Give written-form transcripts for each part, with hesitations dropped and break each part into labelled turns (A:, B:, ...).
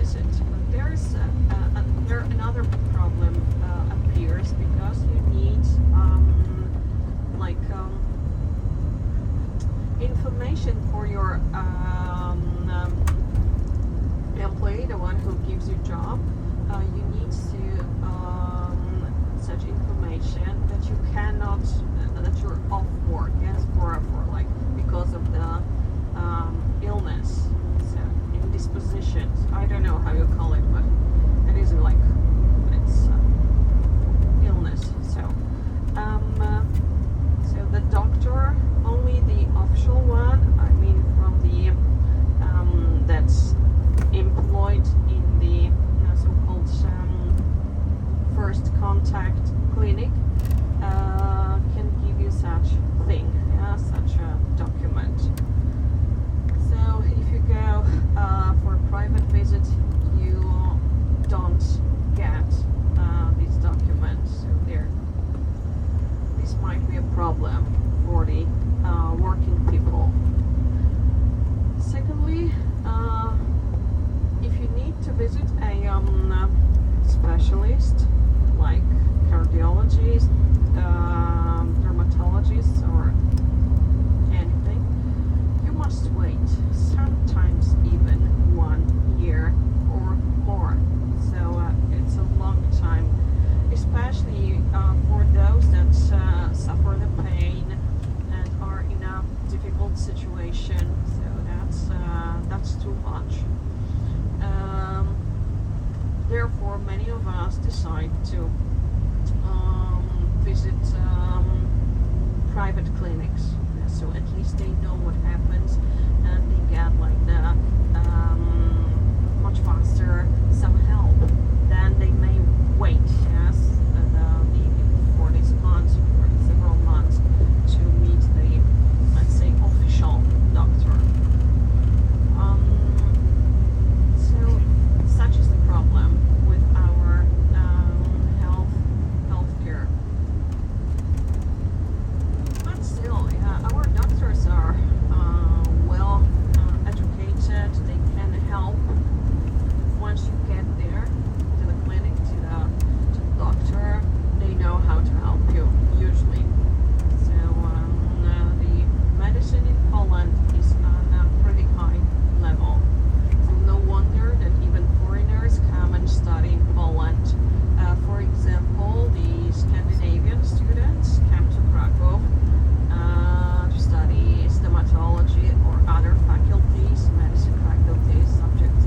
A: visit. But there another problem appears because you need information for your employee, the one who gives you job. You need to such information that you cannot, that you're off work, yes, for like because of the illness, so indispositions. I don't know how you call it, but it isn't like it's illness. So the doctor, only the official one, I mean from the that's employed in the so-called first contact clinic, can give you such thing, such a document. So if you go for a private visit, you don't get these documents. So this might be a problem for the working people. Secondly, if you need to visit a specialist like cardiologist, dermatologist, or anything, you must wait, sometimes even 1 year or more. So it's a long time, especially for those that suffer the pain and are in a difficult situation. So that's too much. Therefore, many of us decide to visit private clinics, so at least they know what happens and they get like the much faster some help. Then they may wait, yes, for these months, for several months, to meet the, let's say, official doctor. So such is the problem with our healthcare. But still, our doctors are well educated. They can help once you get there to the clinic, to the doctor. They know how to help you usually. So the medicine in Poland is on a pretty high level. So no wonder that even foreigners come and study in Poland. For example, the Scandinavian students come to Krakow to study stomatology or other faculties, medicine faculties, subjects,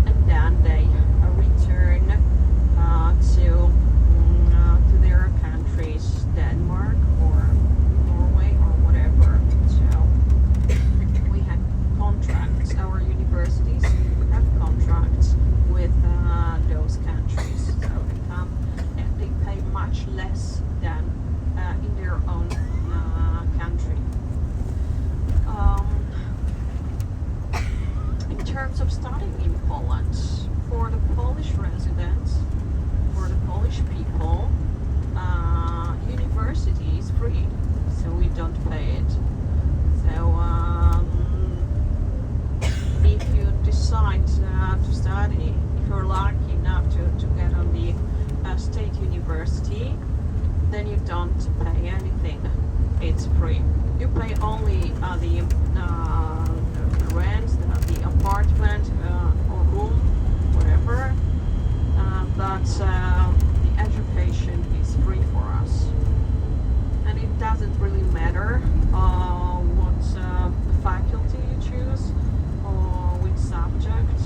A: and then they return to their countries, Denmark or Norway or whatever. So we have contracts. Our universities have contracts with those countries. So they come and they pay much less than in their own country. In terms of studying in Poland, for the Polish residents, for the Polish people, university is free, so we don't pay it. So if you decide to study, if you're lucky enough to get on the state university, then you don't pay anything. It's free. You pay only the rent, the apartment or room, whatever. But the education is free for us, and it doesn't really matter what faculty you choose or which subject.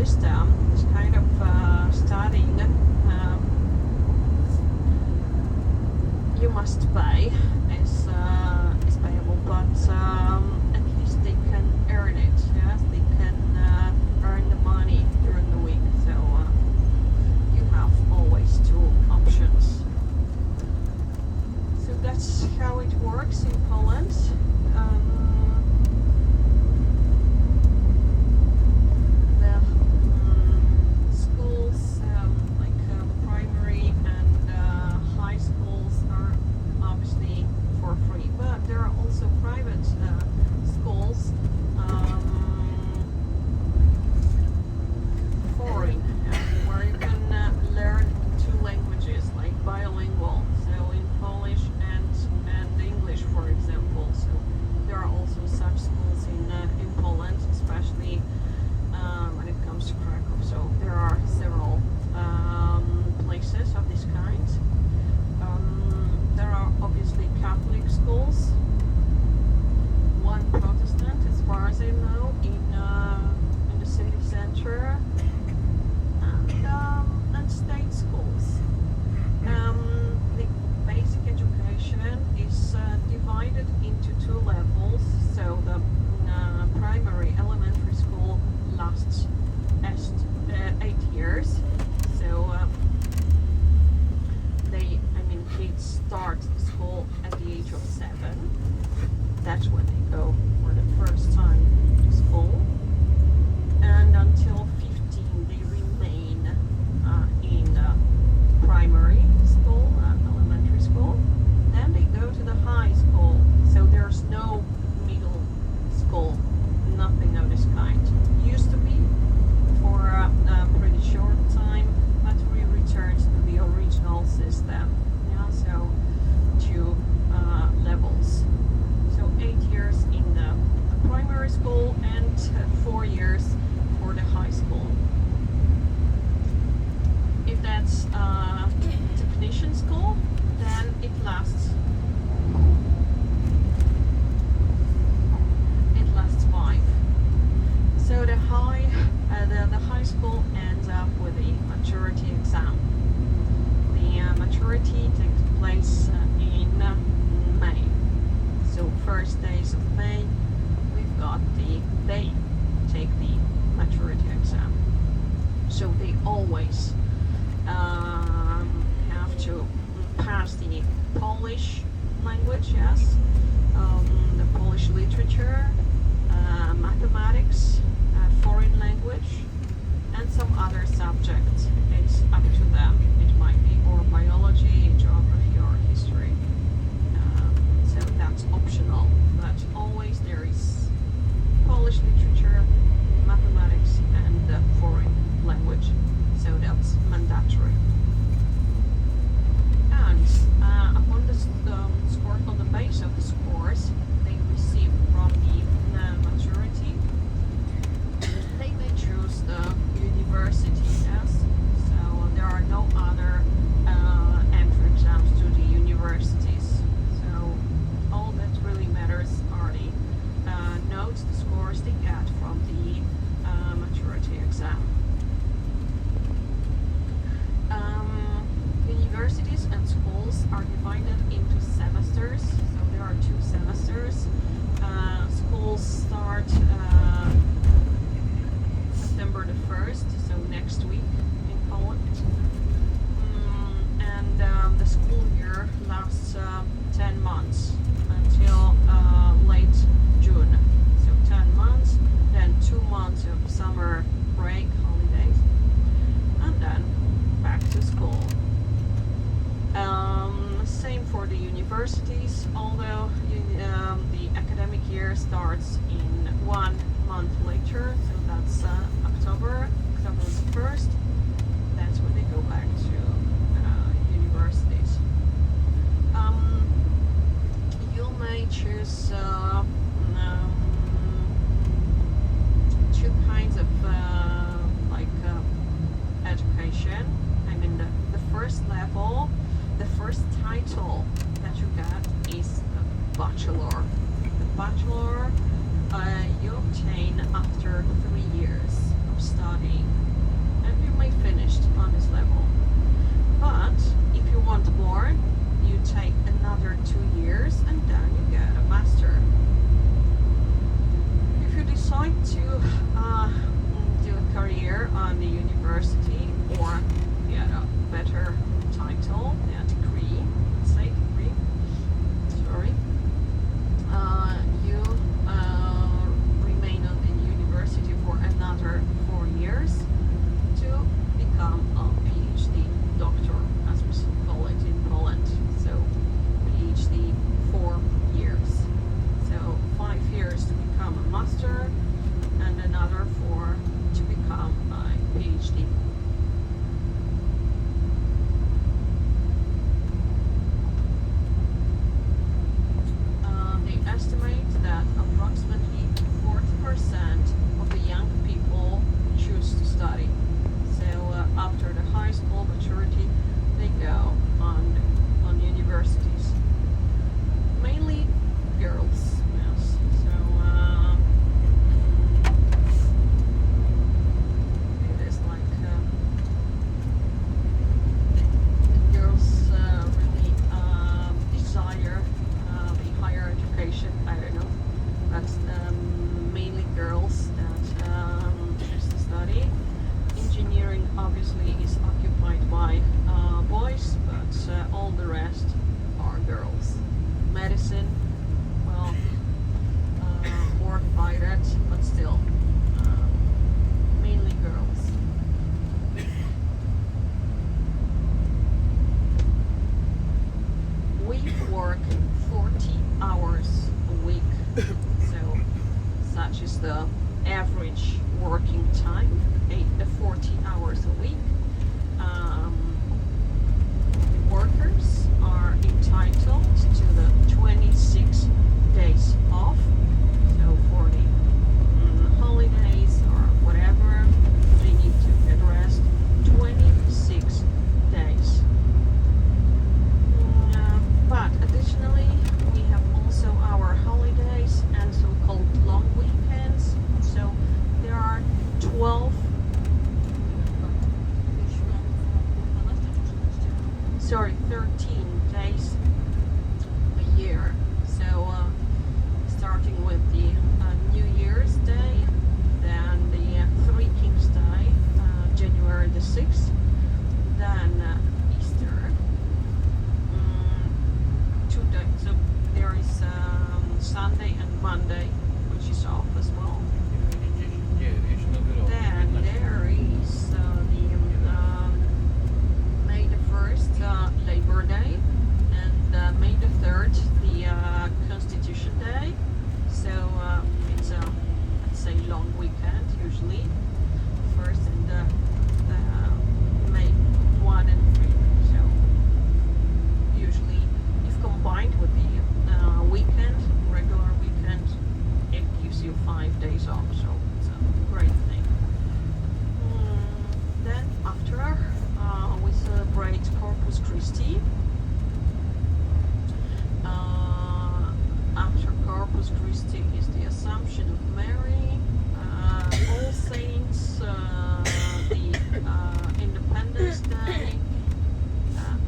A: system, this kind of studying, you must pay is payable, but at least they can earn it. Yes, they can earn the money during the week. So you have always two options. So that's how it works in Poland. That's when they go for the first time to school, and until 15 they remain in primary school, elementary school. Then they go to the high school, so there's no middle school, nothing of this kind. Used to be for a pretty short time, but we returned to the original system. Yeah, so two levels. 8 years in the primary school and 4 years for the high school. If that's technician school, then it lasts 5. So the high school ends up with the maturity exam. The maturity takes place in May. So first days of May, they take the maturity exam. So they always have to pass the Polish language, yes, the Polish literature, mathematics, foreign language, and some other subjects. It's up to them. It might be or biology, geography, or history. So that's optional, but always there is Polish literature, mathematics, and foreign language. So that's mandatory. And upon the score, on the base of the scores they receive from the maturity, university or get a better title, a degree, say degree, sorry, you remain on the university for another 4 years to become a PhD doctor, as we call it in Poland. So PhD 4 years. So 5 years to become a master and another 4 to become a PhD. They estimate that approximately 40% of the young people choose to study. So after the high school maturity, they go on universities. Mainly girls, yes. So it is like girls really desire the higher education. I don't know, but mainly girls that choose to study. Engineering obviously is occupied by boys, but all the rest are girls. Medicine, well, more divided, but still mainly girls. We work 40 hours a week, so such is the average working time, 40 hours a week. Workers are entitled to the 26 days off, so for the holidays or whatever, they need to get rest 26 days. But additionally, we have also our holidays and so-called long weekends. So there are 12 13 days a year. So starting with the New Year's Day, then the Three Kings Day, January the 6th, then Easter. 2 days. So there is Sunday and Monday, which is off as well. Then there is May the 1st, Labor Day, and May the 3rd, the Constitution Day. So it's a, let's say, long weekend usually. First and May 1 and 3. So usually, if combined with the weekend, regular weekend, it gives you 5 days off. So it's a great thing. Then after we celebrate Corpus Christi. After Corpus Christi is the Assumption of Mary, All Saints, the Independence Day,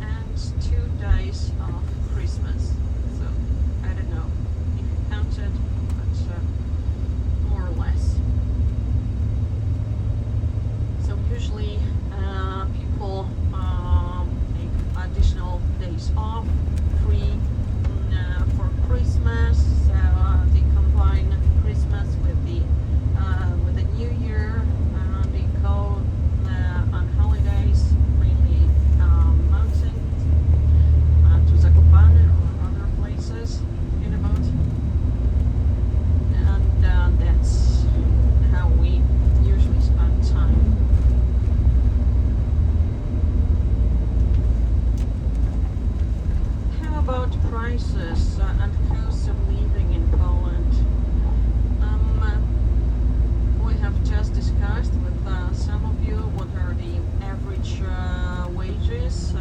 A: and 2 days of Christmas. So I don't know if you counted, but more or less. So usually people take additional days off, free for Christmas. They combine Christmas with the New Year. They go on holidays, mainly mountain, to Zakopane or other places in about. And that's how we usually spend time. About prices and cost of living in Poland. We have just discussed with some of you what are the average wages,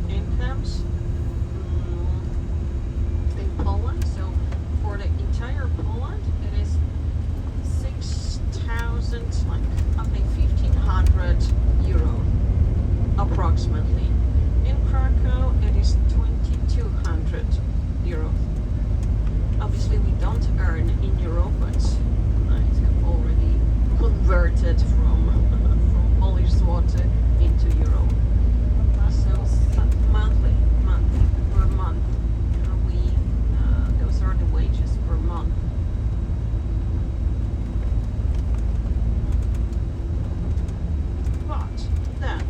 A: incomes in Poland. So for the entire Poland, it is 6,000, like I think 1,500 euro approximately. In Krakow, it is 2,200 euros. Obviously, we don't earn in euro, but I have already converted from Polish Polish zloty into euro. So monthly, per month, we those are the wages per month. But then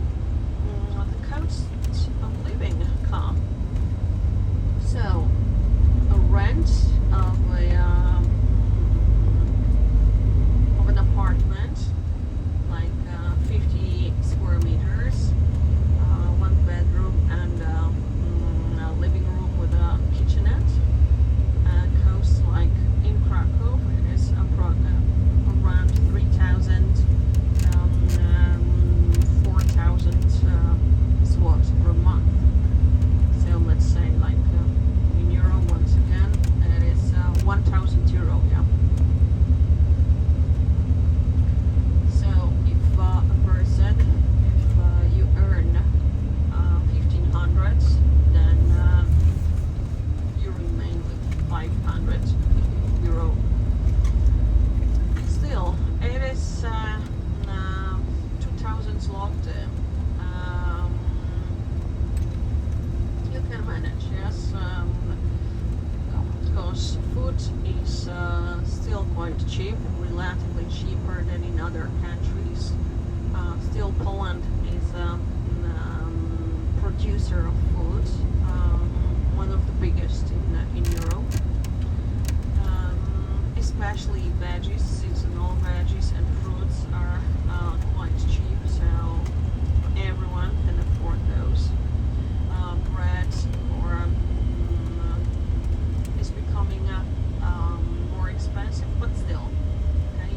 A: the cost of living come. So a rent of an apartment, like 50 square meters, one bedroom and a living room with a kitchenette, costs like in Krakow it is around 3,000, 4,000 zloty per month. So let's say like in euro once again, it is 1,000 euro, yeah. So if a person, if you earn 1,500, then you remain with 500 euro. Still, it is 2,000 zloty. You can manage, yes. Because food is still quite cheap, relatively cheaper than in other countries. Still, Poland is a producer of food, one of the biggest in Europe. Especially veggies, seasonal veggies and fruits are quite cheap, so everyone can afford those. Bread or is becoming more expensive, but still, okay.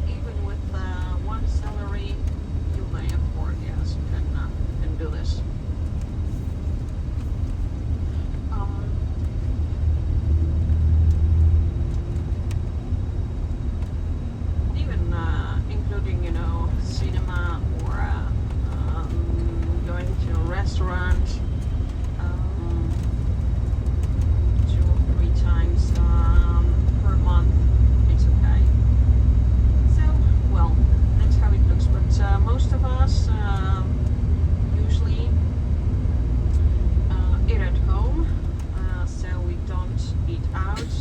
A: Even with one salary, you may afford. Yes, you can do this. Even including, cinema or going to a restaurant 2 or 3 times per month, it's okay. So, well, that's how it looks. But most of us usually eat at home, so we don't eat out,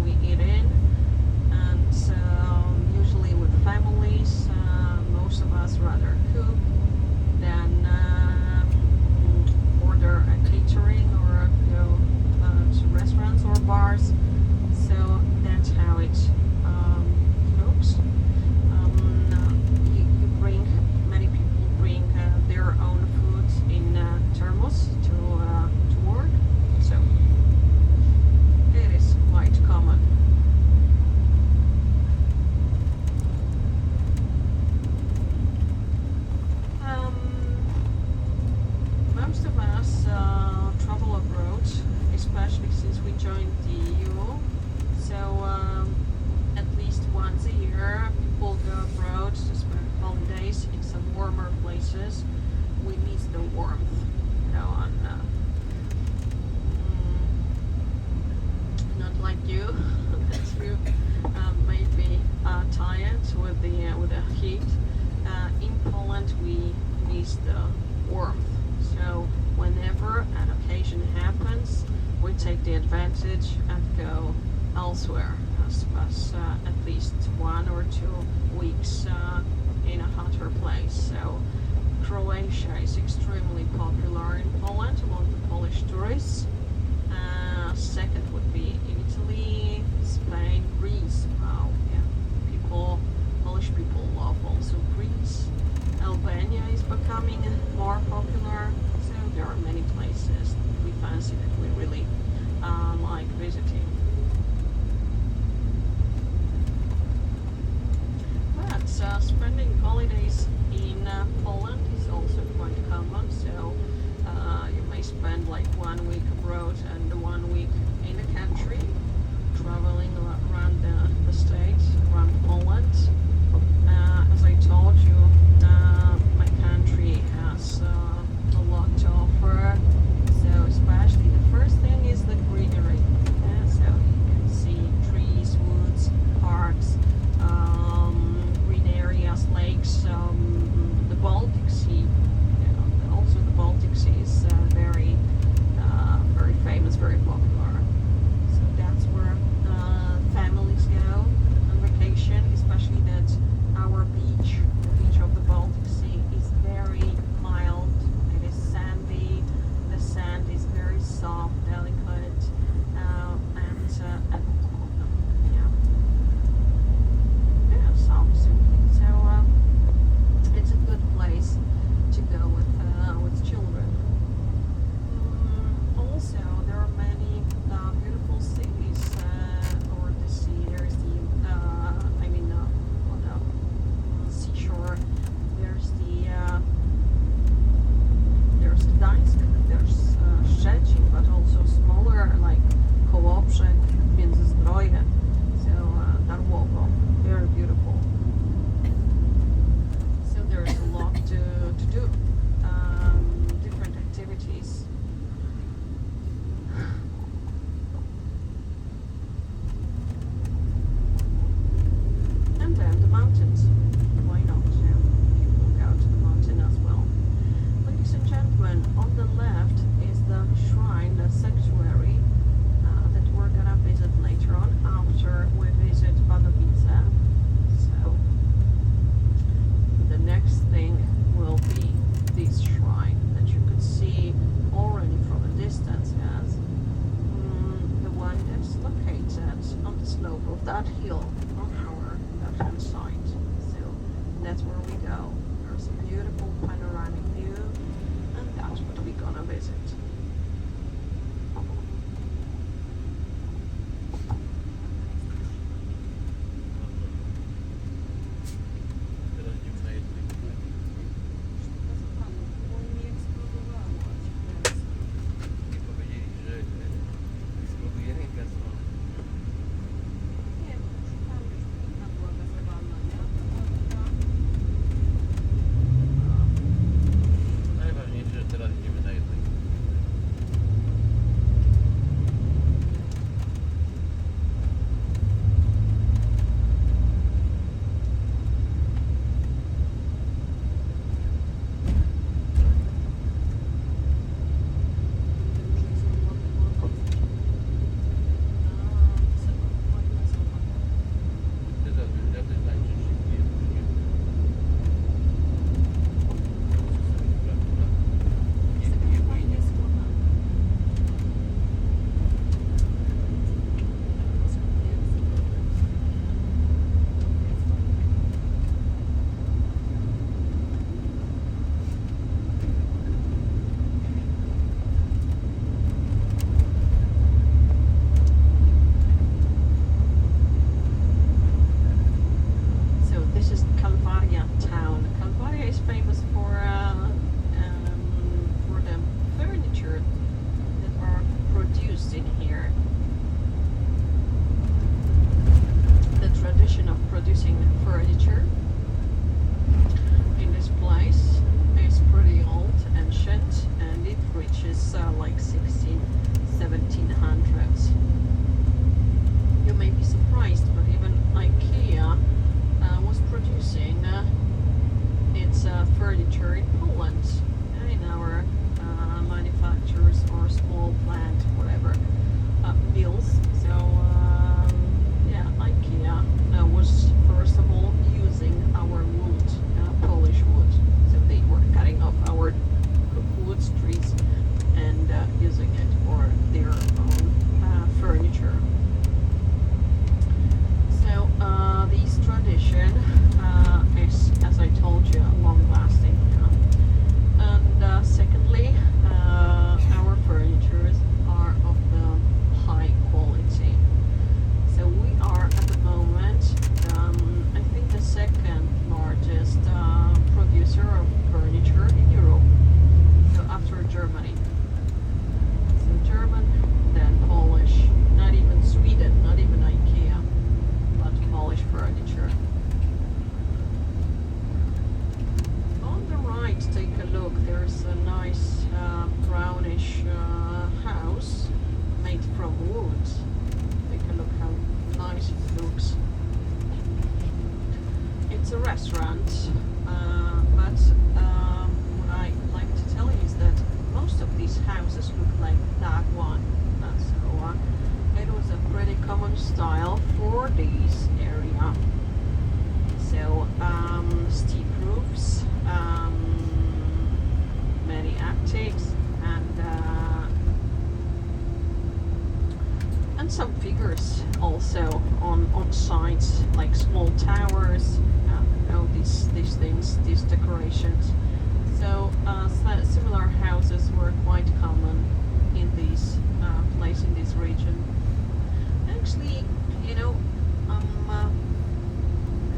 A: we eat in, and usually with families, most of us rather cook than order a catering or go to restaurants or bars. So that's how it looks. Many people bring their own food in thermos to work. So it is quite common. Most of us travel abroad, especially since we joined the EU. So at least once a year, people go abroad to spend holidays in some warmer places. We miss the warmth, not like you, that you may be tired with the heat. In Poland, we miss the warmth. So whenever an occasion happens, we take the advantage and go elsewhere, at least 1 or 2 weeks in a hotter place. So Croatia is extremely popular in Poland among the Polish tourists. Second would be Italy, Spain, Greece. Wow, yeah, Polish people love also Greece. Albania is becoming more popular, so there are many places we fancy that we really like visiting. But spending holidays in Poland is also quite common, so you may spend like 1 week abroad and 1 week in the country, traveling around the state, around Poland. As I told you, my country has a lot to offer, so especially the first thing is the greenery. So you can see trees, woods, parks, green areas, lakes. that's where we go. There's a beautiful panoramic view, and that's what we're gonna visit. Like 1700s. You may be surprised, but even IKEA was producing its furniture in Poland, in our manufacturers or small plant, whatever, mills. So yeah, IKEA was first of all using our wood, Polish wood. So they were cutting off our wood trees and using it for their own furniture. So this tradition is, as I told you, long-lasting. And secondly, our furnitures are of the high quality. So we are at the moment, I think, the second largest producer of furniture in Europe. So after Germany. German, then Polish, not even Sweden, not even IKEA, but Polish furniture. On the right, take a look, there's a nice brownish house made from wood. Take a look how nice it looks. It's a restaurant, but what I like to tell you is that most of these houses look like that one. So it was a pretty common style for this area. So steep roofs, many attics, and some figures also on sides, like small towers. These things, these decorations. So similar houses were quite common in this place, in this region. Actually,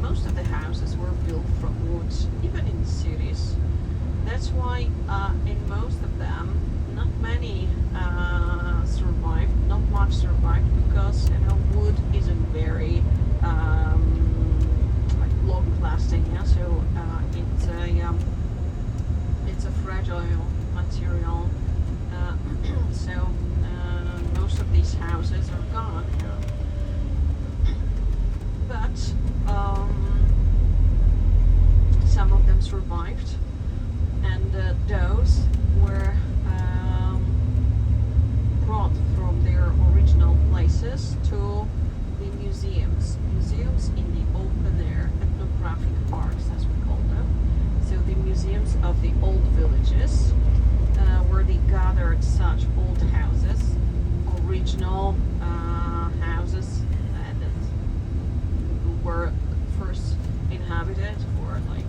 A: most of the houses were built from wood, even in cities. That's why in most of them, not many survived, not much survived, because wood isn't very like long-lasting. Yeah, so it's a fragile material. So most of these houses are gone. But some of them survived, and those were brought from their original places to the museums in the open air, ethnographic parks as we call them. So the museums of the old villages, where they gathered such old houses, original houses that were first inhabited for like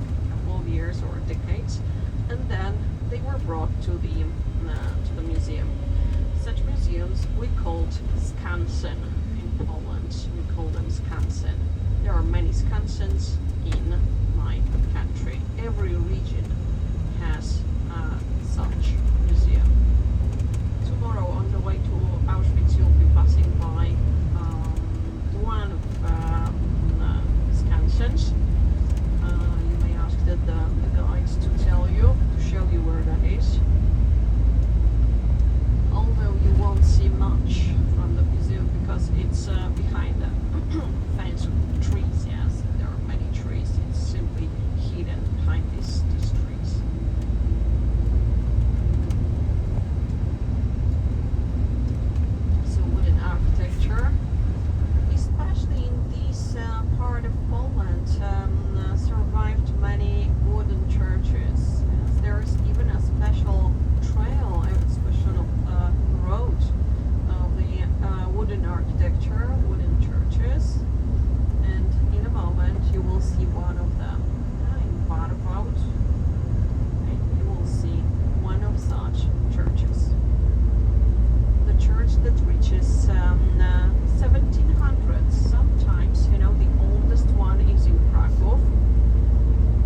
A: of years or decades, and then they were brought to the museum. Such museums we called skansen in Poland. We call them skansen. There are many skansens in my country. Every region has such museum. Tomorrow on the way to Auschwitz you'll be passing by one of skansens. You may ask the guides to tell you, to show you where that is. Although you won't see much from the museum because it's behind a fence with trees. Yes, there are many trees. It's simply hidden behind these trees. So wooden architecture, especially in this part of Poland, survived many wooden churches. Yes, there is even a special trail, a special road of the wooden architecture, wooden churches, and in a moment you will see one of them in Barwout, and you will see one of such churches. The church that reaches 1700s. Sometimes, you know, the oldest one is in Krakow,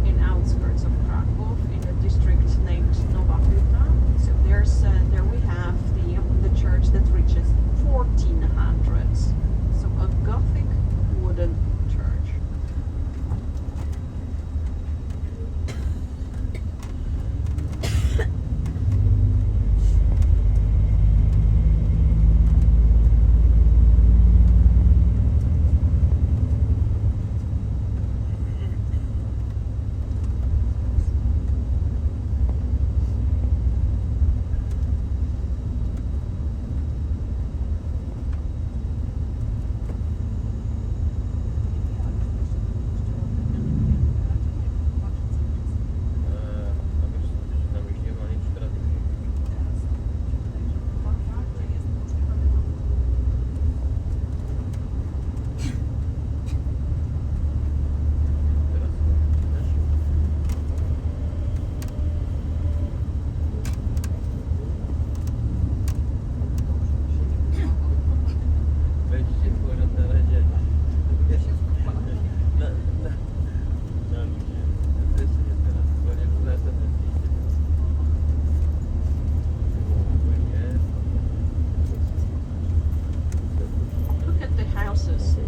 A: in outskirts of Krakow, in a district named Nowa Huta. So there we have the church that reaches 1400s. So a Gothic wooden church.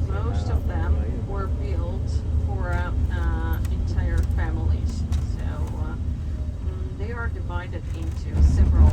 A: Most of them were built for entire families, so they are divided into several